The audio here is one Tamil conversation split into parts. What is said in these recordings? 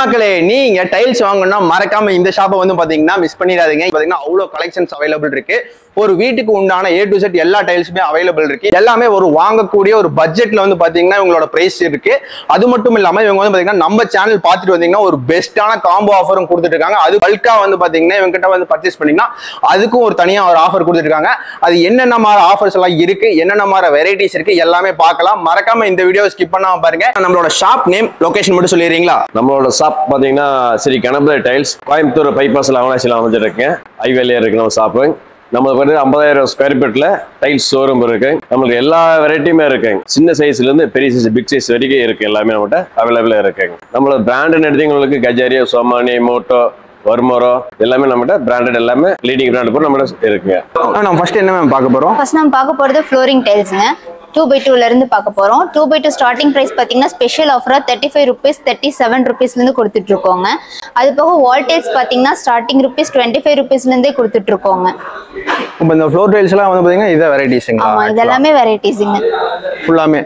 மக்களே, நீங்க டைல்ஸ் வாங்கணும்னா மறக்காம இந்த ஷாப்பை வந்து பாத்தீங்கன்னா மிஸ் பண்ணிடாதீங்க. பாத்தீங்கன்னா அவ்வளவு கலெக்ஷன்ஸ் அவைலபிள் இருக்கு. ஒரு வீட்டுக்கு உண்டான A to Z எல்லா டைல்ஸுமே அவைலபிள் இருக்கு. எல்லாமே ஒரு வாங்கக்கூடிய ஒரு பட்ஜெட்ல வந்து பாத்தீங்கன்னா இவங்களோட பிரைஸ் இருக்கு. அது மட்டும் இல்லாம இவங்க வந்து பாத்தீங்கன்னா நம்ம சேனல் பார்த்துட்டு வந்தீங்கன்னா ஒரு பெஸ்டான காம்போ ஆஃபரும் கொடுத்துட்டு இருக்காங்க. அது பல்கா வந்து பாத்தீங்கன்னா இவங்க கிட்ட வந்து பர்ச்சேஸ் பண்ணீங்கன்னா அதுக்கும் ஒரு தனியா ஒரு ஆஃபர் கொடுத்துட்டு இருக்காங்க. அது என்னென்ன மாதிரி ஆஃபர்ஸ் எல்லாம் இருக்கு, என்னென்ன மாதிரி வெரைட்டிஸ் இருக்கு எல்லாமே பார்க்கலாம். மறக்காம இந்த வீடியோ ஸ்கிப் பண்ணாம பாருங்க. நம்மளோட ஷாப் நேம், லொகேஷன் மட்டும் சொல்லிடுறீங்களா? நம்மளோட ஷாப் பாத்தீங்கன்னா ஸ்ரீ கணபதி டைல்ஸ், கோயம்புத்தூர் பைபாஸ்ல அவனாசியில் அமைஞ்சிருக்கு. ஹைவேல இருக்கு நம்ம ஷாப்பு. நம்மளுக்கு வந்து 50,000 ஸ்கொயர் ஃபீட்ல டைல்ஸ் ஷோரூம் இருக்கு. நம்மளுக்கு எல்லா வெரைட்டியுமே இருக்கு. சின்ன சைஸ்ல இருந்து பெரிய சைஸ், பிக் சைஸ் வரைக்கும் இருக்கு. எல்லாமே நம்மகிட்ட அவைலபிளா இருக்கு. நம்மளோட பிராண்டுன்னு எடுத்தீங்களுக்கு கஜாரியா, சோமானி, மோட்டோ, வர்மோரோ எல்லாமே நம்மகிட்ட பிராண்டட், எல்லாமே லீடிங் பிராண்ட் கூட நம்மகிட்ட இருக்குங்க. நம்ம ஃபர்ஸ்ட் என்ன பார்க்க போறோம்? ஃபர்ஸ்ட் நம்ம பார்க்க போறது ஃப்ளோரிங் டைல்ஸ்ங்க. 2x2 இருந்து பார்க்க போறோம். 2x2 ஸ்டார்டிங் பிரைஸ் பாத்தீங்கன்னா ஸ்பெஷல் ஆஃபரா 35 rupees 37 rupeesல இருந்து கொடுத்துட்டு இருக்கோங்க. அது போக வால் டைல்ஸ் பாத்தீங்கன்னா ஸ்டார்டிங் rupees 25 rupeesல இருந்தே கொடுத்துட்டு இருக்கோங்க. இப்போ இந்த ஃப்ளோர் டைல்ஸ் எல்லாம் வந்து பாத்தீங்கன்னா இத வெரைட்டிஸ்ங்க. ஆமா, இதெல்லாமே வெரைட்டிஸ்ங்க. ஃபுல்லாமே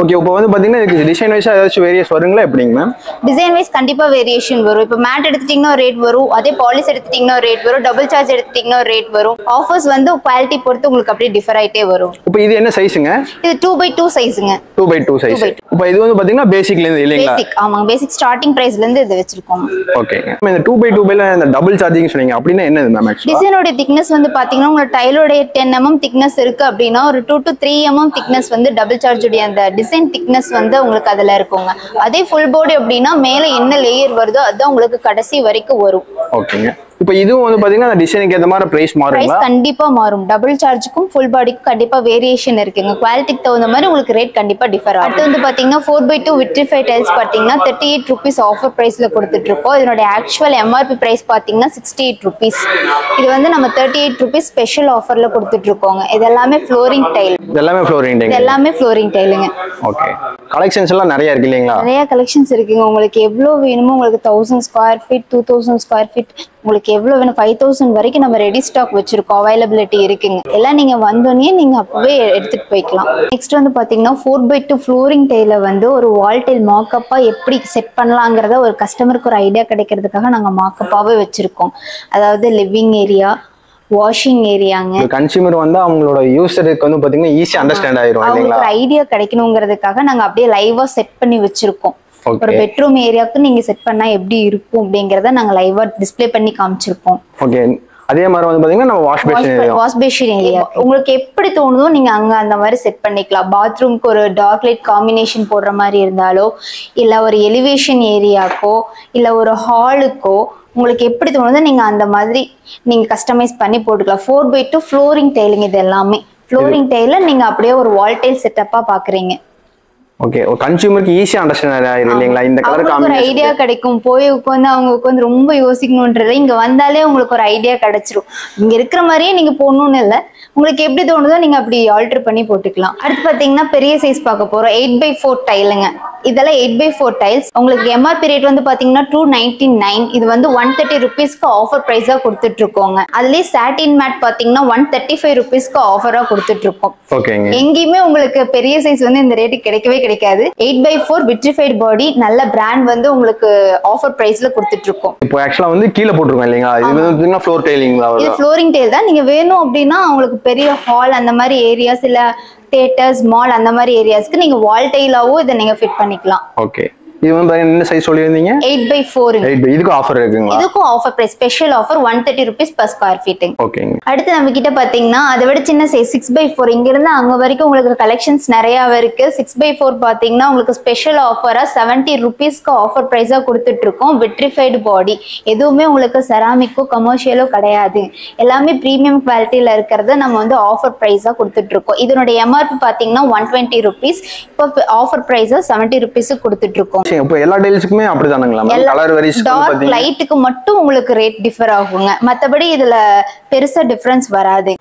ஓகே. இப்போ வந்து பாத்தீங்கன்னா இதுக்கு டிசைன் வைஸா ஏதாச்சும் வேரியஸ் வருங்களா எப்படிங்க மேம்? டிசைன் வைஸ் கண்டிப்பா வேரியேஷன் வரும். இப்போ மேட் எடுத்துட்டீங்கன்னா ஒரு ரேட் வரும், அதே பாலிஷ் எடுத்துட்டீங்கன்னா ஒரு ரேட் வரும், டபுள் சார்ஜ் எடுத்துட்டீங்கன்னா ஒரு ரேட் வரும். ஆஃபர்ஸ் வந்து குவாலிட்டி பொறுத்து உங்களுக்கு அப்படியே டிஃபர் ஆயிட்டே வரும். இப்போ இது என்ன சைஸ்ங்க? இது 2x2 சைஸ்ங்க. 2x2 size. இப்போ இது வந்து பாத்தீங்கன்னா பேசிக்ல இருந்து இல்லீங்களா? பேசிக். ஆமா, பேசிக் ஸ்டார்டிங் பிரைஸ்ல இருந்து இது வெச்சிருக்கோம். ஓகேங்க. இந்த 2x2 ல இந்த டபுள் சார்ஜிங் சொன்னீங்க. அப்படினா என்னது மேம் ஆக்சுவலா? டிசைனோட thickness வந்து பாத்தீங்கன்னா உங்க டைலோட 10 mm thickness இருக்கு அப்படினா ஒரு 2 to 3 mm thickness வந்து டபுள் சார்ஜ் உடைய அந்த டிசைன் thickness வந்து உங்களுக்கு அதுல இருக்குங்க. அதே ஃபுல் பாடி அப்படினா மேல என்ன லேயர் வருதோ அதான் உங்களுக்கு கடைசி வரைக்கும் வரும். ஓகேங்க. இப்போ இதுவும் வந்து பாத்தீங்கன்னா அந்த டிசைனுக்கு ஏத்த மாதிரி பிரைஸ் மாறுங்களா? பிரைஸ் கண்டிப்பா மாறும். டபுள் சார்ஜ்க்கும் ஃபுல் பாடிக்கும் கண்டிப்பா வேரியேஷன் இருக்குங்க. குவாலிட்டிக்கு தகுந்த மாதிரி உங்களுக்கு ரேட் கண்டிப்பா டிஃபர் ஆகும். அடுத்து வந்து பாத்தீங்கன்னா 4x2 விட்ரிஃபைட் டைல்ஸ் பாத்தீங்கன்னா 38 rupees ஆஃபர் பிரைஸ்ல கொடுத்துட்டு இருக்கோம். இதோட ஆக்சுவல் MRP பிரைஸ் பாத்தீங்கன்னா 68 rupees. இது வந்து நம்ம 38 rupees ஸ்பெஷல் ஆஃபர்ல கொடுத்துட்டு இருக்கோங்க. இதெல்லாமே ஃப்ளோரிங் டைல். இதெல்லாமே ஃப்ளோரிங் டைல். எல்லாமே ஃப்ளோரிங் டைலுங்க. ஓகே. கலெக்ஷன்ஸ் எல்லாம் நிறைய இருக்கு இல்லீங்களா? நிறைய கலெக்ஷன்ஸ் இருக்குங்க. உங்களுக்கு எவ்வளவு வேணுமோ, உங்களுக்கு 1000 ஸ்கொயர் ஃபீட், 2000 ஸ்கொயர் ஃபீட், உங்களுக்கு எவ்வளவு வேணும் 5000 வரைக்கும் நம்ம ரெடி ஸ்டாக் வச்சிருக்கோம். அவைலபிலிட்டி இருக்குங்க. எல்லாம் நீங்க வந்தோடனே நீங்க அப்பவே எடுத்துட்டு போய்க்கலாம். நெக்ஸ்ட் வந்து பாத்தீங்கன்னா 4x2 ஃப்ளோரிங் டைல வந்து ஒரு வால் டைல் மாக்கப்பா எப்படி செட் பண்ணலாங்கிறத ஒரு கஸ்டமருக்கு ஒரு ஐடியா கிடைக்கிறதுக்காக நாங்க மாக்கப்பாவே வச்சிருக்கோம். அதாவது லிவிங் ஏரியா, வாஷிங் ஏரியாங்க. கன்சியூமர் வந்து அவங்களோட யூசருக்கு வந்து பாத்தீங்கன்னா ஈஸியா அண்டர்ஸ்டாண்ட் ஆயிரும் இல்லீங்களா? ஒரு ஐடியா கிடைக்கணுங்கிறதுக்காக நாங்க அப்படியே லைவா செட் பண்ணி வச்சிருக்கோம். ஒரு பெட்ரூம் ஏரியாவுக்கு நீங்க செட் பண்ணா எப்படி இருக்கும் அப்படிங்கறத நாங்க லைவா டிஸ்ப்ளே பண்ணி காமிச்சிருப்போம். ஓகே. அதே மாதிரி வந்து பாத்தீங்கன்னா நம்ம வாஷ் பேஷன் ஏரியா உங்களுக்கு எப்படி தோணுதோ நீங்க அங்க அந்த மாதிரி செட் பண்ணிக்கலாம். பாத்ரூம்க்கு ஒரு டார்க் லைட் காம்பினேஷன் போடுற மாதிரி இருந்தாலோ, இல்ல ஒரு எலிவேஷன் ஏரியாக்கோ, இல்ல ஒரு ஹாலுக்கோ உங்களுக்கு எப்படி தோணுதோ நீங்க அந்த மாதிரி நீங்க கஸ்டமைஸ் பண்ணி போட்டுக்கலாம். 4x2 flooring டைலுங்க. இது எல்லாமே ஃப்ளோரிங் டைல நீங்க அப்படியே ஒரு வால் டைல் செட்டப்பா பாக்குறீங்க. ஓகே. ஒரு கன்சியூமருக்கு ஈஸியா அண்டர்ஸ்டாண்ட் ஆயிரும் இல்லீங்களா? இந்த கலர் காம்பினேஷன் ஒரு ஐடியா கிடைக்கும். போய் உட்கார்ந்து அவங்க உட்கார்ந்து ரொம்ப யோசிக்கணும்ன்றத இங்க வந்தாலே உங்களுக்கு ஒரு ஐடியா கிடைச்சிரும். இங்க இருக்கிற மாதிரியே நீங்க போடணும்னு இல்ல, உங்களுக்கு எப்படி தோணுதோ நீங்க அப்படி ஆல்டர் பண்ணி போட்டுக்கலாம். அடுத்து பாத்தீங்கன்னா பெரிய சைஸ் பார்க்க போறோம். 8x4 டைலுங்க. இதெல்லாம் 8x4 டைல்ஸ். உங்களுக்கு MRP ரேட் வந்து பாத்தீங்கன்னா 299. இது வந்து 130 rupeesக்கு ஆஃபர் பிரைஸா கொடுத்துட்டு இருக்கோங்க. அதுலயே சாட்டின் மேட் பாத்தீங்கன்னா 135 rupeesக்கு ஆஃபரா கொடுத்துட்டு இருக்கோம். ஓகேங்க. எங்கேயுமே உங்களுக்கு பெரிய சைஸ் வந்து இந்த ரேட்டு கிடைக்கவே கிடைக்காது. 8x4 விட்ரிஃபைட் பாடி நல்ல பிராண்ட் வந்து உங்களுக்கு ஆஃபர் பிரைஸ்ல கொடுத்துட்டு இருக்கோம். இப்போ ஆக்சுவலா வந்து கீழ போட்டுருக்கோம் இல்லீங்களா? இது வந்து ஃப்ளோர் டைலிங்களா? இது ஃப்ளோரிங் டைல் தான். நீங்க வேணும் அப்படின்னா உங்களுக்கு பெரிய ஹால் அந்த மாதிரி ஏரியாஸ், இல்ல தியேட்டர்ஸ், மால் அந்த மாதிரி ஏரியாஸ்க்கு நீங்க வால் டைலாவோ இதை நீங்க ஃபிட் பண்ணிக்கலாம். ஓகே. இது வந்து என்ன சைஸ் சொல்லிருந்தீங்க? 8x4. இதுக்கு ஆஃபர் இருக்குங்களா? இதுக்கும் offer price special offer 130 rupees per square feet. ஓகேங்க. அடுத்து நம்ம கிட்ட பாத்தீங்கன்னா அதை விட சின்ன சைஸ் 6x4. இங்க இருந்து அங்க வரைக்கும் உங்களுக்கு கலெக்ஷன்ஸ் நிறைய இருக்கு. 6x4 பாத்தீங்கன்னா உங்களுக்கு ஸ்பெஷல் ஆஃபரா 70 rupeesக்கு ஆஃபர் பிரைஸா கொடுத்துட்டு இருக்கோம். விட்ரிஃபைடு பாடி. எதுவுமே உங்களுக்கு செராமிக்கோ கமர்ஷியலோ கிடையாது. எல்லாமே பிரீமியம் குவாலிட்டியில இருக்கிறத நம்ம வந்து ஆஃபர் பிரைஸா கொடுத்துட்டு இருக்கோம். இதனுடைய MRP பாத்தீங்கன்னா 120 rupees. இப்போ ஆஃபர் பிரைஸா 70 rupees கொடுத்துட்டு இருக்கோம். இப்போ எல்லா டைல்ஸ்க்குமே அப்படிதானுங்களா? கலர் வேரியேஷன் டார்க் லைட்டுக்கு மட்டும் உங்களுக்கு ரேட் டிஃபர் ஆகுங்க. மத்தபடி இதுல பெருசா டிஃபரன்ஸ் வராது.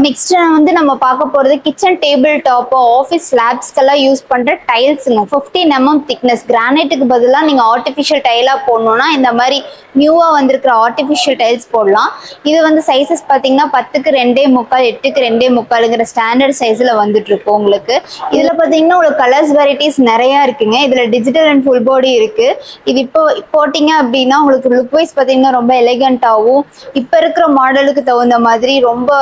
நெக்ஸ்ட் வந்து நம்ம பார்க்க போறது கிச்சன் டேபிள் டாப், ஆஃபீஸ் ஸ்லாப்ஸ்க்கெல்லாம் யூஸ் பண்ற டைல்ஸுங்க. 15 mm திக்னஸ். கிரானைட்டுக்கு பதிலா நீங்க ஆர்டிஃபிஷியல் டைலா போடணும்னா இந்த மாதிரி நியூவா வந்திருக்கிற ஆர்டிஃபிஷியல் டைல்ஸ் போடலாம். இது வந்து சைசஸ் பாத்தீங்கன்னா 10க்கு 2.25, 8க்கு 2.25ங்கிற ஸ்டாண்டர்ட் சைஸ்ல வந்துட்டு இருக்கும் உங்களுக்கு. இதுல பாத்தீங்கன்னா உங்களுக்கு கலர்ஸ் வெரைட்டிஸ் நிறைய இருக்குங்க. இதுல digital and full full body இருக்கு. இது இப்போ போட்டீங்க அப்படின்னா உங்களுக்கு லுக் வைஸ் பாத்தீங்கன்னா ரொம்ப எலிகண்டாவும் இப்ப இருக்கிற மாடலுக்கு தகுந்த மாதிரி ரொம்ப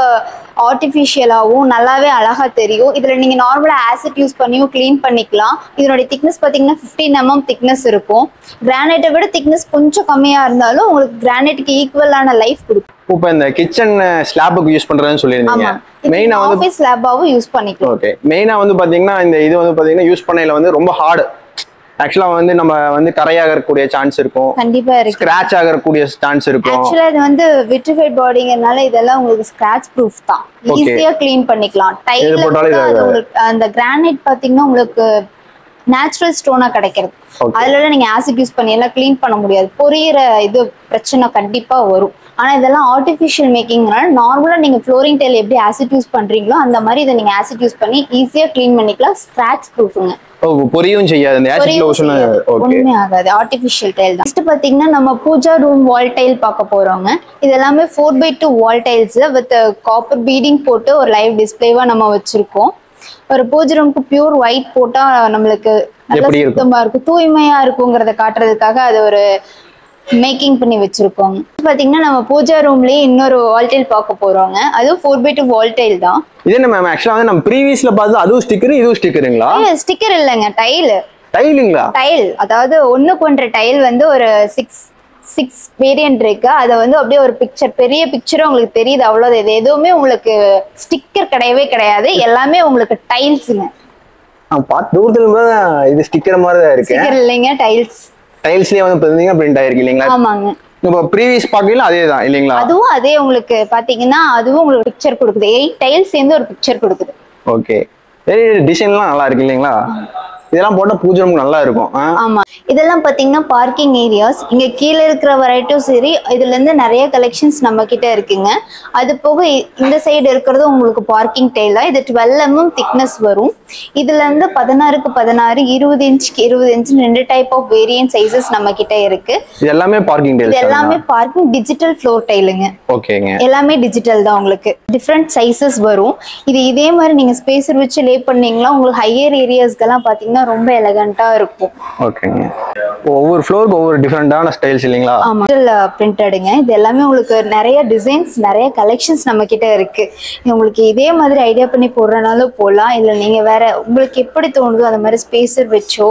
ஆர்டிஃபிஷியலாகவும் நல்லாவே அழகா தெரியும். இதுல நீங்க நார்மலா ஆசிட் யூஸ் பண்ணியும் கிளீன் பண்ணிக்கலாம். இதனுடைய திக்னஸ் பாத்தீங்கன்னா 15 mm திக்னஸ் இருக்கும். கிரானைட்டை விட திக்னஸ் கொஞ்சம் கம்மியா இருந்தாலும் உங்களுக்கு கிரானைட்டுக்கு ஈக்குவலான லைஃப் கொடுக்கும். இப்போ இந்த கிச்சன் ஸ்லாப்புக்கு யூஸ் பண்றதுன்னு சொல்லியிருந்தீங்க. மெயினா வந்து ஆஃபீஸ் ஸ்லாப்பாவும் யூஸ் பண்ணிக்கலாம். ஓகே, மெயினா வந்து பாத்தீங்கன்னா இந்த இது வந்து பாத்தீங்கன்னா யூஸ் பண்ணையில வந்து ரொம்ப ஹார்டு. ஆக்சுவலா வந்து நம்ம வந்து கரையாகக்கூடிய சான்ஸ் இருக்கும், கண்டிப்பா இருக்கு. ஸ்கிராட்ச் ஆகக்கூடிய சான்ஸ் இருக்கும். ஆக்சுவலா இது வந்து விட்ரிஃபைட் பாடிங்கறனால இதெல்லாம் உங்களுக்கு ஸ்கிராட்ச் ப்ரூஃப் தான். ஈஸியா க்ளீன் பண்ணிக்கலாம். டைல்ல அந்த கிரானைட் பாத்தீங்கன்னா உங்களுக்கு நேச்சுரல் ஸ்டோனா கிடைக்கிறது. அதுல நீங்க ஆசிட் யூஸ் பண்ணி எல்லாம் கிளீன் பண்ண முடியாது. பொரியிற இது பிரச்சனை கண்டிப்பா வரும். ஆனா இதெல்லாம் ஆர்டிஃபிஷியல் மேக்கிங்னால நார்மலா நீங்க ஃப்ளோரிங் டைல் எப்படி ஆசிட் யூஸ் பண்றீங்களோ அந்த மாதிரி இதை நீங்க ஆசிட் யூஸ் பண்ணி ஈஸியா க்ளீன் பண்ணிக்கலாம். ஸ்கிராட்ச் ப்ரூஃப்ங்க. பொரியும் செய்யாது, அந்த ஆசிட் லோஷன் ஒண்ணுமே ஆகாது. ஆர்டிஃபிஷியல் டைல் தான். நெக்ஸ்ட் பாத்தீங்கன்னா நம்ம பூஜா ரூம் வால் டைல் பார்க்க போறோங்க. இது எல்லாமே 4x2 wall tiles with copper feeding போட்டு ஒரு லைவ் டிஸ்பிளேவா நம்ம வச்சிருக்கோம். ஒரு பூஜை ரூமுக்கு பியூர் ஒயிட் போட்டா நம்மளுக்கு நல்லா சுத்தமா இருக்கும், தூய்மையா இருக்குங்கிறத காட்டுறதுக்காக அது ஒரு மேக்கிங் பண்ணி வச்சிருக்கோங்க. பாத்தீங்கன்னா நம்ம பூஜா ரூம்லயே இன்னொரு வால் டைல் பார்க்க போறோங்க. அதுவும் 4x2 வால் டைல் தான். இது என்ன மேம்? ஆக்சுவலா வந்து நம்ம ப்ரீவியஸ்ல பார்த்தது அதுவும் ஸ்டிக்கர், இதுவும் ஸ்டிக்கருங்களா? ஸ்டிக்கர் இல்லங்க, டைல். டைலுங்களா? டைல். அதாவது 1:1 டைல் வந்து ஒரு 6 வேரியன்ட் இருக்கு. அதை வந்து அப்படியே ஒரு பிக்சர், பெரிய பிக்சரும் உங்களுக்கு தெரியுது. அவ்வளவு இது எதுவுமே உங்களுக்கு ஸ்டிக்கர் கிடையவே கிடையாது. எல்லாமே உங்களுக்கு டைல்ஸுங்க. தூரத்துல இது ஸ்டிக்கர் மாதிரி தான் இருக்கு. ஸ்டிக்கர் இல்லைங்க, டைல்ஸ். டைல்ஸ்லயே வந்து பாத்தீங்கன்னா பிரிண்ட் ஆயிருக்கு இல்லீங்களா? ஆமாங்க. இப்போ ப்ரீவியஸ் பார்க்கல அதே தான் இல்லீங்களா? அதுவும் அதே உங்களுக்கு பாத்தீங்கன்னா அதுவும் உங்களுக்கு பிக்சர் கொடுக்குது. 8 டைல்ஸ் சேர்ந்து ஒரு பிக்சர் கொடுக்குது. ஓகே, வெரி டிசைன்லாம் நல்லா இருக்கு இல்லீங்களா? இதெல்லாம் போட்டா பூஜை ரூம் நல்லா இருக்கும். ஆமா, இதெல்லாம் பாத்தீங்கன்னா பார்க்கிங் ஏரியாஸ். இங்க கீழே இருக்கிற வெரைட்டியும் சரி, இதுல இருந்து நிறைய கலெக்ஷன்ஸ் நம்ம கிட்ட இருக்குங்க. அது போக இந்த சைடு இருக்கிறது உங்களுக்கு பார்க்கிங் டைல் தான். இது 12 mm திக்னஸ் வரும். இதுல இருந்து 16க்கு 16, 20 இன்ச்சுக்கு 20 inch 2 type of variant sizes நம்ம கிட்ட இருக்கு. இது எல்லாமே பார்க்கிங் டைல். இது எல்லாமே பார்க்கிங் டிஜிட்டல் ஃப்ளோர் டைலுங்க. ஓகேங்க, எல்லாமே டிஜிட்டல் தான். உங்களுக்கு டிஃப்ரெண்ட் சைஸஸ் வரும். இது இதே மாதிரி நீங்க ஸ்பேஸர் வச்சு லே பண்ணீங்களா உங்களுக்கு ஹையர் ஏரியாஸ்க்கெல்லாம் பாத்தீங்கன்னா ரொம்ப எலகண்டா இருக்கும். ஓகேங்க, ஒவ்வொரு ஃப்ளோருக்கு ஒவ்வொரு டிஃபரெண்டான ஸ்டைல்ஸ் இல்லீங்களா? ஆமா, பிரிண்டடுங்க. இது எல்லாமே உங்களுக்கு நிறைய டிசைன்ஸ், நிறைய கலெக்ஷன்ஸ் நம்ம கிட்ட இருக்கு. உங்களுக்கு இதே மாதிரி ஐடியா பண்ணி போடுறனாலும் போடலாம். இல்ல நீங்க வேற உங்களுக்கு எப்படி தோணுதோ அந்த மாதிரி ஸ்பேஸர் வச்சோ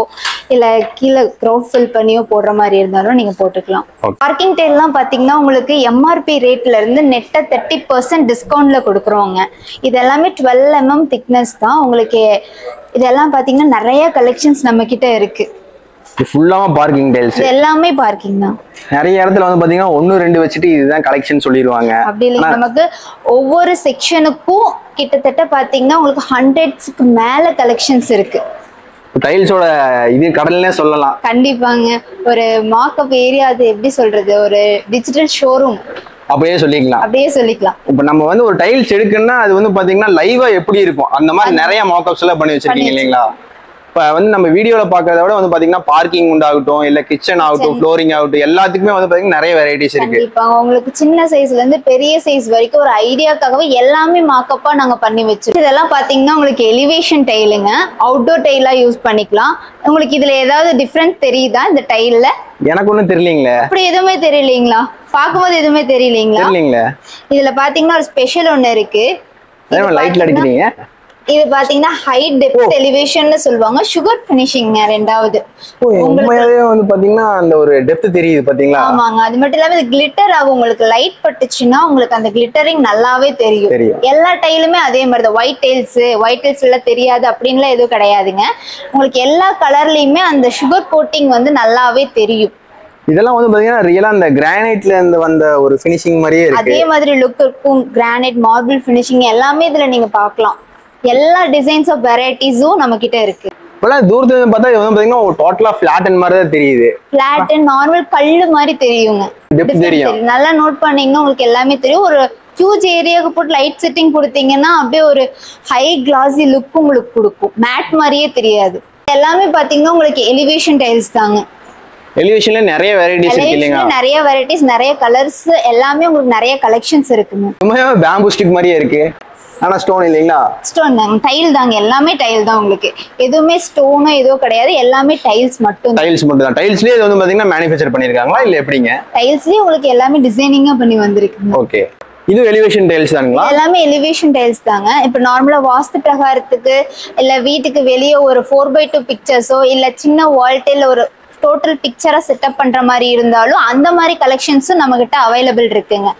இல்ல கீழே கிரவுட் ஃபில் பண்ணியோ போடுற மாதிரி இருந்தாலும் நீங்க போட்டுக்கலாம். பார்க்கிங் டைல்லாம் பாத்தீங்கன்னா உங்களுக்கு எம்ஆர்பி ரேட்ல இருந்து நெட்டா 30% டிஸ்கவுண்ட்ல கொடுக்குறோங்க. இது எல்லாமே 12 mm திக்னஸ் தான். உங்களுக்கு இதெல்லாம் பாத்தீங்கன்னா நிறைய கலெக்ஷன்ஸ் நம்ம கிட்ட இருக்கு. ஃபுல்லாமா பார்க்கிங் டைல்ஸ். எல்லாமே பார்க்கிங் தான். நிறைய இடத்துல வந்து பாத்தீங்கன்னா 1-2 வச்சுட்டு இதுதான் கலெக்ஷன் சொல்லிடுவாங்க. அப்படி இல்லை, நமக்கு ஒவ்வொரு செக்ஷனுக்கும் கிட்டத்தட்ட பாத்தீங்கன்னா உங்களுக்கு 100க்கு மேல கலெக்ஷன்ஸ் இருக்கு. டைல்ஸோட இது கடல்னே சொல்லலாம். கண்டிப்பாங்க. ஒரு மார்க்அப் ஏரியா, அது எப்படி சொல்றது, ஒரு டிஜிட்டல் ஷோரூம் அப்படியே சொல்லிக்கலாம். அப்படியே சொல்லிக்கலாம். இப்ப நம்ம வந்து ஒரு டைல்ஸ் எடுக்கணும்னா அது வந்து பாத்தீங்கன்னா லைவா எப்படி இருக்கும் அந்த மாதிரி நிறைய மார்க்அப்ஸ் எல்லாம் பண்ணி வச்சிருக்கீங்க இல்லீங்களா? இப்ப வந்து நம்ம வீடியோல பாக்குறத விட வந்து பாத்தீங்கன்னா பார்க்கிங் உண்டாகட்டும், இல்ல கிச்சன் ஆகட்டும், ஃப்ளோரிங் ஆகட்டும், எல்லாத்துக்குமே வந்து பாத்தீங்கன்னா நிறைய வெரைட்டிஸ் இருக்கு. கண்டிப்பா உங்களுக்கு சின்ன சைஸ்ல இருந்து பெரிய சைஸ் வரைக்கும் ஒரு ஐடியாக்காகவே எல்லாமே மார்க்கப்பா நாங்க பண்ணி வச்சிருக்கோம். இதெல்லாம் பாத்தீங்கன்னா உங்களுக்கு எலிவேஷன் டைலுங்க, அவுட்டோர் டைலா யூஸ் பண்ணிக்கலாம். உங்களுக்கு இதுல ஏதாவது டிஃபரன்ஸ் தெரியுதா இந்த டைல்ல? எனக்கு ஒண்ணும் தெரியலீங்களே. அப்படி எதுவுமே தெரியலீங்களா? பாக்கும்போது எதுவுமே தெரியலீங்களா? தெரியலீங்களே. இதுல பாத்தீங்கன்னா ஒரு ஸ்பெஷல் ஒண்ணு இருக்கு. லைட்ல அடிக்கிறீங்க. இது பாத்தீங்கன்னா ஹை டெப்த் எலிவேஷன்னு சொல்லுவாங்க. சுகர் ஃபினிஷிங் ரெண்டாவது. உண்மையாவே வந்து பாத்தீங்கன்னா அந்த ஒரு டெப்த் தெரியுது பாத்தீங்களா? ஆமாங்க. அது மட்டும் இல்லாம இது கிளிட்டர் ஆகும். உங்களுக்கு லைட் பட்டுச்சுன்னா உங்களுக்கு அந்த கிளிட்டரிங் நல்லாவே தெரியும். எல்லா டைலுமே அதே மாதிரி தான். ஒயிட் டைல்ஸ் எல்லாம் தெரியாது அப்படின்லாம் எதுவும் கிடையாதுங்க. உங்களுக்கு எல்லா கலர்லயுமே அந்த சுகர் கோட்டிங் வந்து நல்லாவே தெரியும். இதெல்லாம் வந்து பாத்தீங்கன்னா ரியலா அந்த கிரானைட்ல இருந்து வந்த ஒரு ஃபினிஷிங் மாதிரியே இருக்கு. அதே மாதிரி லுக் இருக்கும். கிரானைட், மார்பிள் ஃபினிஷிங் எல்லாமே இதுல நீங்க பார்க்கலாம். எல்லா டிசைன்ஸ் ஆஃப் வெரைட்டிஸும் நம்ம கிட்ட இருக்கு. இப்பலாம் தூரத்துல இருந்து பார்த்தா இது வந்து பாத்தீங்கன்னா ஒரு டோட்டலா ஃபிளாட்டன் மாதிரி தான் தெரியுது. ஃபிளாட்டன் நார்மல் கல்லு மாதிரி தெரியுங்க. டெப்த் தெரியும். நல்லா நோட் பண்ணீங்கன்னா உங்களுக்கு எல்லாமே தெரியும். ஒரு ஹியூஜ் ஏரியாவுக்கு போட்டு லைட் செட்டிங் கொடுத்தீங்கன்னா அப்படியே ஒரு ஹை கிளாஸி லுக் உங்களுக்கு கொடுக்கும். மேட் மாதிரியே தெரியாது. எல்லாமே பாத்தீங்கன்னா உங்களுக்கு எலிவேஷன் டைல்ஸ் தாங்க. எலிவேஷன்ல நிறைய வெரைட்டிஸ் இருக்கு இல்லீங்க? நிறைய வெரைட்டிஸ், நிறைய கலர்ஸ், எல்லாமே உங்களுக்கு நிறைய கலெக்ஷன்ஸ் இருக்குங்க. உண்மையாவே பேம்பு ஸ்டிக் மாதிரியே இருக்கு. ஆனா ஸ்டோன் இல்லைங்களா? ஸ்டோன் தாங்க, டைல் தாங்க, எல்லாமே டைல் தான் உங்களுக்கு. எதுவுமே ஸ்டோனோ ஏதோ கிடையாது, எல்லாமே டைல்ஸ் மட்டும். டைல்ஸ் மட்டும் தான். டைல்ஸ்லயே இது வந்து பாத்தீங்கன்னா மேனுஃபேக்சர் பண்ணிருக்காங்களா இல்ல எப்படிங்க? டைல்ஸ்லயே உங்களுக்கு எல்லாமே டிசைனிங்கா பண்ணி வந்திருக்கு. ஓகே. இது எலிவேஷன் டைல்ஸ் தானுங்களா? எல்லாமே எலிவேஷன் டைல்ஸ் தாங்க. இப்ப நார்மலா வாஸ்து பிரகாரத்துக்கு இல்ல வீட்டுக்கு வெளியே ஒரு 4x2 பிக்சர்ஸோ இல்ல சின்ன வால் டைல் ஒரு டோட்டல் பிக்சரா செட்டப் பண்ற மாதிரி இருந்தாலும் அந்த மாதிரி கலெக்ஷன்ஸும் நம்ம கிட்ட அவைலபிள் இருக்குங்க.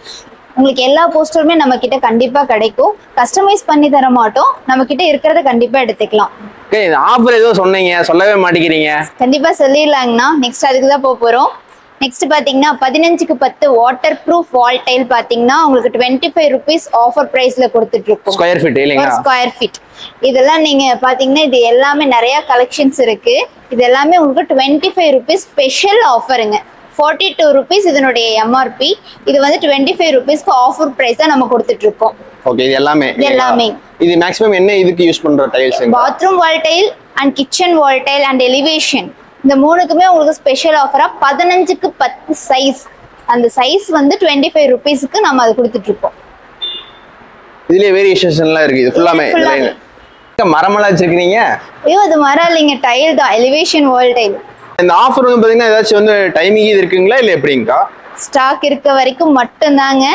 உங்களுக்கு எல்லா போஸ்டருமே நம்ம கிட்ட கண்டிப்பா கிடைக்கும். கஸ்டமைஸ் பண்ணி தர மாட்டோம், நம்ம கிட்ட இருக்கிறத கண்டிப்பா எடுத்துக்கலாம். ஆஃபர் ஏதோ சொன்னீங்க, சொல்லவே மாட்டேங்கிறீங்க. கண்டிப்பா சொல்லிடலாங்கண்ணா, நெக்ஸ்ட் அதுக்கு தான் போறோம். நெக்ஸ்ட் பாத்தீங்கன்னா 15க்கு 10 வாட்டர் ப்ரூஃப் வால் டைல் பாத்தீங்கன்னா உங்களுக்கு 25 rupees ஆஃபர் பிரைஸ்ல கொடுத்துட்டு இருக்கோம். ஸ்கொயர் ஃபீட் இல்லைங்களா? Square feet. இதெல்லாம் நீங்க பாத்தீங்கன்னா இது எல்லாமே நிறைய கலெக்ஷன்ஸ் இருக்கு. இது எல்லாமே உங்களுக்கு 25 rupees ஸ்பெஷல் ஆஃபருங்க. 42 rupees இதனுடைய எம்ஆர்பி. இது வந்து 25 rupeesக்கு ஆஃபர் பிரைஸ் தான் நம்ம கொடுத்துட்டு இருக்கோம். ஓகே. இது எல்லாமே இது மேக்ஸிமம் என்ன இதுக்கு யூஸ் பண்ற tiles? Bathroom wall tail and kitchen wall tail and elevation, இந்த மூணுக்குமே உங்களுக்கு ஸ்பெஷல் ஆஃபரா 15க்கு 10 சைஸ். அந்த சைஸ் வந்து 25 rupeesக்கு நம்ம அதை கொடுத்துட்டு இருக்கோம். இதுலயே வேரியேஷன்ஸ்லாம் இருக்கு. இது ஃபுல்லாமே மரமெல்லாம் வச்சிருக்கீங்க? ஐயோ அது மரம் இல்லைங்க, டைல் தான், எலிவேஷன் வால் டைல். இந்த ஆஃபர் வந்து பாத்தீங்கன்னா ஏதாச்சும் வந்து டைமிங் இது இருக்குங்களா இல்ல எப்படிங்கா? ஸ்டாக் இருக்க வரைக்கும் மட்டும்தாங்க,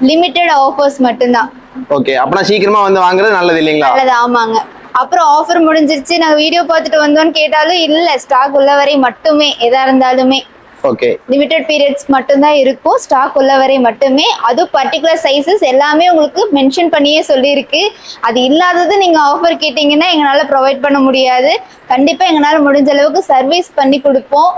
லிமிட்டட் ஆஃபர்ஸ் மட்டும்தான். ஓகே. அப்பனா சீக்கிரமா வந்து வாங்குறது நல்லது இல்லைங்களா? நல்லது, ஆமாங்க. அப்புறம் ஆஃபர் முடிஞ்சிருச்சு நாங்க வீடியோ பார்த்துட்டு வந்தோம்னு கேட்டாலும் இல்ல, ஸ்டாக் உள்ள வரை மட்டுமே எதா இருந்தாலுமே. ஓகே. லிமிட்டட் பீரியட்ஸ் மட்டும்தான் இருக்கும், ஸ்டாக் உள்ள வரை மட்டுமே. அது பர்டிகுலர் சைஸஸ் எல்லாமே உங்களுக்கு மென்ஷன் பண்ணியே சொல்லியிருக்கு. அது இல்லாதது நீங்க ஆஃபர் கேட்டீங்கன்னா எங்களால ப்ரொவைட் பண்ண முடியாது. கண்டிப்பா எங்களால முடிஞ்ச அளவுக்கு சர்வீஸ் பண்ணி கொடுப்போம்.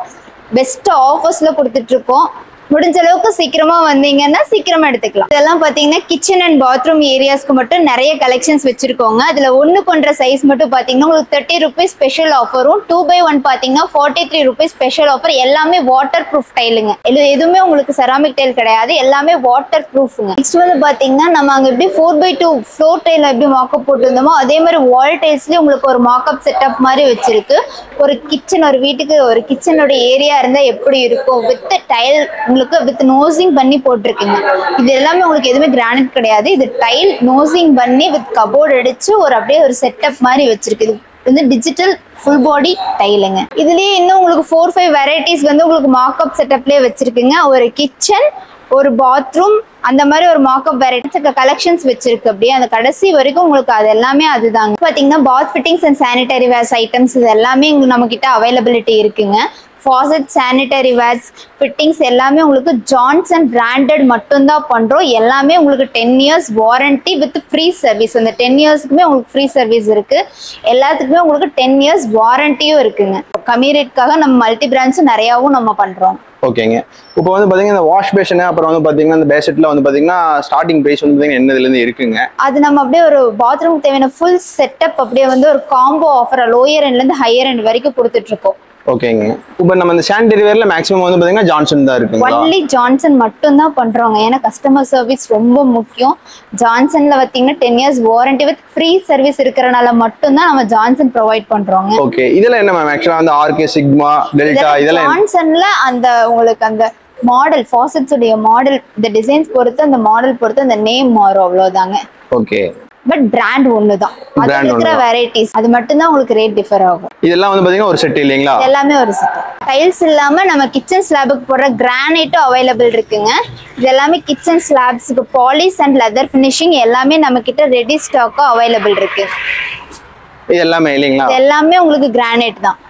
பெஸ்ட் ஆஃபர்ஸ்ல கொடுத்துட்டு இருக்கோம். முடிஞ்ச அளவுக்கு சீக்கிரமா வந்தீங்கன்னா சீக்கிரமா எடுத்துக்கலாம். இதெல்லாம் பாத்தீங்கன்னா கிச்சன் அண்ட் பாத்ரூம் ஏரியாஸ்க்கு மட்டும் நிறைய கலெக்ஷன்ஸ் வச்சிருக்கோங்க. அதுல 1 சைஸ் மட்டும் பாத்தீங்கன்னா உங்களுக்கு 30 rupees ஸ்பெஷல் ஆஃபரும், 2x1 பாத்தீங்கன்னா 43 rupees ஸ்பெஷல் ஆஃபர். எல்லாமே வாட்டர் ப்ரூஃப் டைலுங்க. எதுவுமே உங்களுக்கு செராமிக் டைல் கிடையாது, எல்லாமே வாட்டர் ப்ரூஃப்ங்க. நெக்ஸ்ட் வந்து பாத்தீங்கன்னா நம்ம அங்க எப்படி 4x2 ஃப்ளோர் டைல் எப்படி மாக்கப் போட்டுருந்தோமோ அதே மாதிரி வால் டைல்ஸ்லயே உங்களுக்கு ஒரு மாக்கப் செட்டப் மாதிரி வச்சிருக்கு. ஒரு கிச்சன், ஒரு வீட்டுக்கு ஒரு கிச்சனோட ஏரியா இருந்தா எப்படி இருக்கும் வித் டைல் உங்களுக்கு வித் நோசிங் பண்ணி போட்டிருக்கீங்க. இது எல்லாமே உங்களுக்கு எதுவுமே கிரானைட் கிடையாது, இது டைல் நோசிங் பண்ணி வித் கபோர்ட் அடிச்சு ஒரு அப்படியே ஒரு செட்டப் மாதிரி வச்சிருக்கு. இது வந்து டிஜிட்டல் ஃபுல் பாடி டைலுங்க. இதுலயே இன்னும் உங்களுக்கு 4-5 வெரைட்டிஸ் வந்து உங்களுக்கு மாக்கப் செட்டப்லயே வச்சிருக்குங்க. ஒரு கிச்சன், ஒரு பாத்ரூம், அந்த மாதிரி ஒரு மாக்கப் வெரைட்டிஸ் கலெக்ஷன்ஸ் வச்சிருக்கு. அப்படியே அந்த கடைசி வரைக்கும் உங்களுக்கு அது எல்லாமே அதுதாங்க. பாத்தீங்கன்னா பாத் fittings and sanitary verse items இது எல்லாமே நம்ம கிட்ட அவைலபிலிட்டி இருக்குங்க. ஃபாசெட், சானிடரி வேர்ஸ், ஃபிட்டிங்ஸ் எல்லாமே உங்களுக்கு ஜான்சன் பிராண்டட் மட்டும்தான் பண்றோம். எல்லாமே உங்களுக்கு 10 years warranty with free service. அந்த 10 yearsக்குமே உங்களுக்கு ஃப்ரீ சர்வீஸ் இருக்கு. எல்லாத்துக்குமே உங்களுக்கு 10 years வாரண்டியும் இருக்குங்க. கம்மி ரேட்காக நம்ம மல்டி பிராண்ட்ஸ் நிறையாவும் நம்ம பண்றோம். ஓகேங்க. இப்போ வந்து பாத்தீங்கன்னா இந்த வாஷ் பேஷன் அப்புறம் வந்து பாத்தீங்கன்னா இந்த பேசெட்ல வந்து பாத்தீங்கன்னா ஸ்டார்டிங் பிரைஸ் வந்து பாத்தீங்கன்னா என்னதுல இருந்து இருக்குங்க? அது நம்ம அப்படியே ஒரு பாத்ரூம் தேவையான ஃபுல் செட்டப் அப்படியே வந்து ஒரு காம்போ ஆஃபர் லோயர் எண்ட்ல இருந்து ஹையர் எண்ட் வரைக்கும் கொடுத்துட்டு இருக்கோம். ஓகேங்க. இப்போ நம்ம இந்த சானிடரி வேர்ல மேக்ஸிமம் வந்து பாத்தீங்கன்னா ஜான்சன் தான் இருக்குங்க. ஒன்லி ஜான்சன் மட்டும் தான் பண்றோங்க. ஏன்னா கஸ்டமர் சர்வீஸ் ரொம்ப முக்கியம். ஜான்சன்ல பாத்தீங்கன்னா 10 years warranty with free service இருக்கறனால மட்டும் தான் நம்ம ஜான்சன் ப்ரொவைட் பண்றோங்க. ஓகே. இதெல்லாம் என்ன மேம் ஆக்சுவலா வந்து ஆர்கே, சிக்மா, டெல்டா இதெல்லாம் ஜான்சன்ல அந்த உங்களுக்கு அந்த மாடல் ஃபாசெட்ஸ் உடைய மாடல், இந்த டிசைன்ஸ் பொறுத்து அந்த மாடல் பொறுத்து அந்த நேம் மாறும், அவ்வளவுதாங்க. ஓகே. பட் பிராண்ட் ஒண்ணுதான். அதுல இருக்கிற வெரைட்டிஸ் அது மட்டும் தான் உங்களுக்கு ரேட் டிஃபர் ஆகும். இதெல்லாம் வந்து பாத்தீங்கன்னா ஒரு செட் இல்லீங்களா? எல்லாமே ஒரு செட். டைல்ஸ் இல்லாம நம்ம கிச்சன் ஸ்லாபுக்கு போடுற கிரானைட்டும் அவைலபிள் இருக்குங்க. இது எல்லாமே கிச்சன் ஸ்லாப்ஸ்க்கு பாலிஷ் அண்ட் லெதர் ஃபினிஷிங் எல்லாமே நம்ம கிட்ட ரெடி ஸ்டாக்கா அவைலபிள் இருக்கு. இது எல்லாமே இல்லீங்களா? இது எல்லாமே உங்களுக்கு கிரானைட் தான்.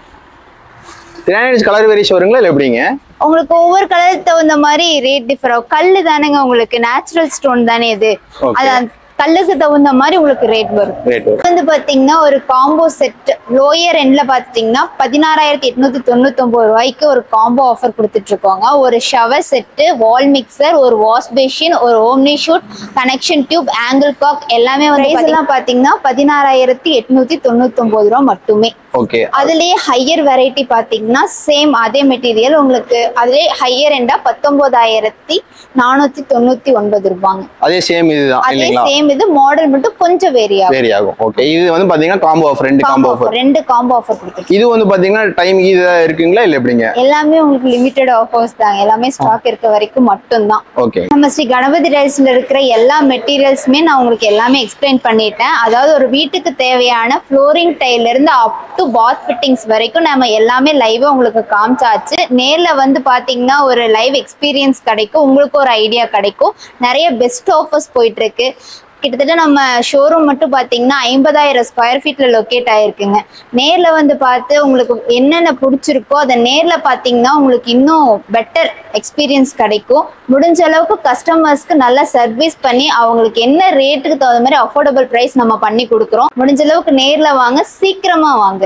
கிரானைட்ஸ் கலர் வேரியேஷன் வருங்களா இல்ல எப்படிங்க? உங்களுக்கு ஒவ்வொரு கலருக்கு தகுந்த மாதிரி ரேட் டிஃபர் ஆகும். கல்லு தானேங்க, உங்களுக்கு நேச்சுரல் ஸ்டோன் தானே இது. அது கல்லுக்கு தகுந்த மாதிரி உங்களுக்கு ரேட் வரும். வந்து பாத்தீங்கன்னா ஒரு காம்போ செட் லோயர் எண்ட்ல பாத்தீங்கன்னா 16,899 ரூபாய்க்கு ஒரு காம்போ ஆஃபர் கொடுத்துட்டு இருக்கோங்க. ஒரு ஷவர் செட்டு, வால் மிக்சர், ஒரு வாஷ் பேஷின், ஒரு ஓம்னி ஷூட், கனெக்ஷன் டியூப், ஆங்கிள் காக் எல்லாமே வந்து எல்லாம் பாத்தீங்கன்னா 16,899 ரூபாய் மட்டுமே. ஓகே. அதுலயே ஹையர் வெரைட்டி பாத்தீங்கன்னா சேம் அதே மெட்டீரியல் உங்களுக்கு அதுலயே ஹையர் எண்டா 19,499 ரூபாங்க. அதே சேம் இதுதான் அதே இல்லீங்களா? சேம் இது மாடல் மட்டும் கொஞ்சம் வேரி ஆகும். ஓகே. இது வந்து பாத்தீங்கன்னா காம்போ ஆஃபர், ரெண்டு காம்போ ஆஃபர் கொடுத்துருக்கு. இது வந்து பாத்தீங்கன்னா டைம் இது இருக்குங்களா இல்ல எப்படிங்க? எல்லாமே உங்களுக்கு லிமிட்டட் ஆஃபர்ஸ் தான், எல்லாமே ஸ்டாக் இருக்க வரைக்கும் மட்டும் தான். ஓகே. நம்ம ஸ்ரீ கணபதி டைல்ஸ்ல இருக்கிற எல்லா மெட்டீரியல்ஸுமே நான் உங்களுக்கு எல்லாமே எக்ஸ்பிளைன் பண்ணிட்டேன். அதாவது ஒரு வீட்டுக்கு தேவையான ஃப்ளோரிங் டைல்ல இருந்து அப் டு பாத் ஃபிட்டிங்ஸ் வரைக்கும் நம்ம எல்லாமே லைவா உங்களுக்கு காமிச்சாச்சு. நேர்ல வந்து பாத்தீங்கன்னா ஒரு லைவ் எக்ஸ்பீரியன்ஸ் கிடைக்கும், உங்களுக்கு ஒரு ஐடியா கிடைக்கும். நிறைய பெஸ்ட் ஆஃபர்ஸ் போயிட்டு இருக்கு. கிட்டத்தட்ட நம்ம ஷோரூம் மட்டும் பாத்தீங்கன்னா 50,000 ஸ்கொயர் ஃபீட்ல லொக்கேட் ஆயிருக்குங்க. நேர்ல வந்து பார்த்து உங்களுக்கு என்னென்ன பிடிச்சிருக்கோ அதை நேர்ல பாத்தீங்கன்னா உங்களுக்கு இன்னும் பெட்டர் எக்ஸ்பீரியன்ஸ் கிடைக்கும். முடிஞ்ச அளவுக்கு கஸ்டமர்ஸ்க்கு நல்லா சர்வீஸ் பண்ணி அவங்களுக்கு என்ன ரேட்டுக்கு தகுந்த மாதிரி அஃபோர்டபுள் பிரைஸ் நம்ம பண்ணி கொடுக்குறோம். முடிஞ்ச அளவுக்கு நேர்ல வாங்க, சீக்கிரமா வாங்க.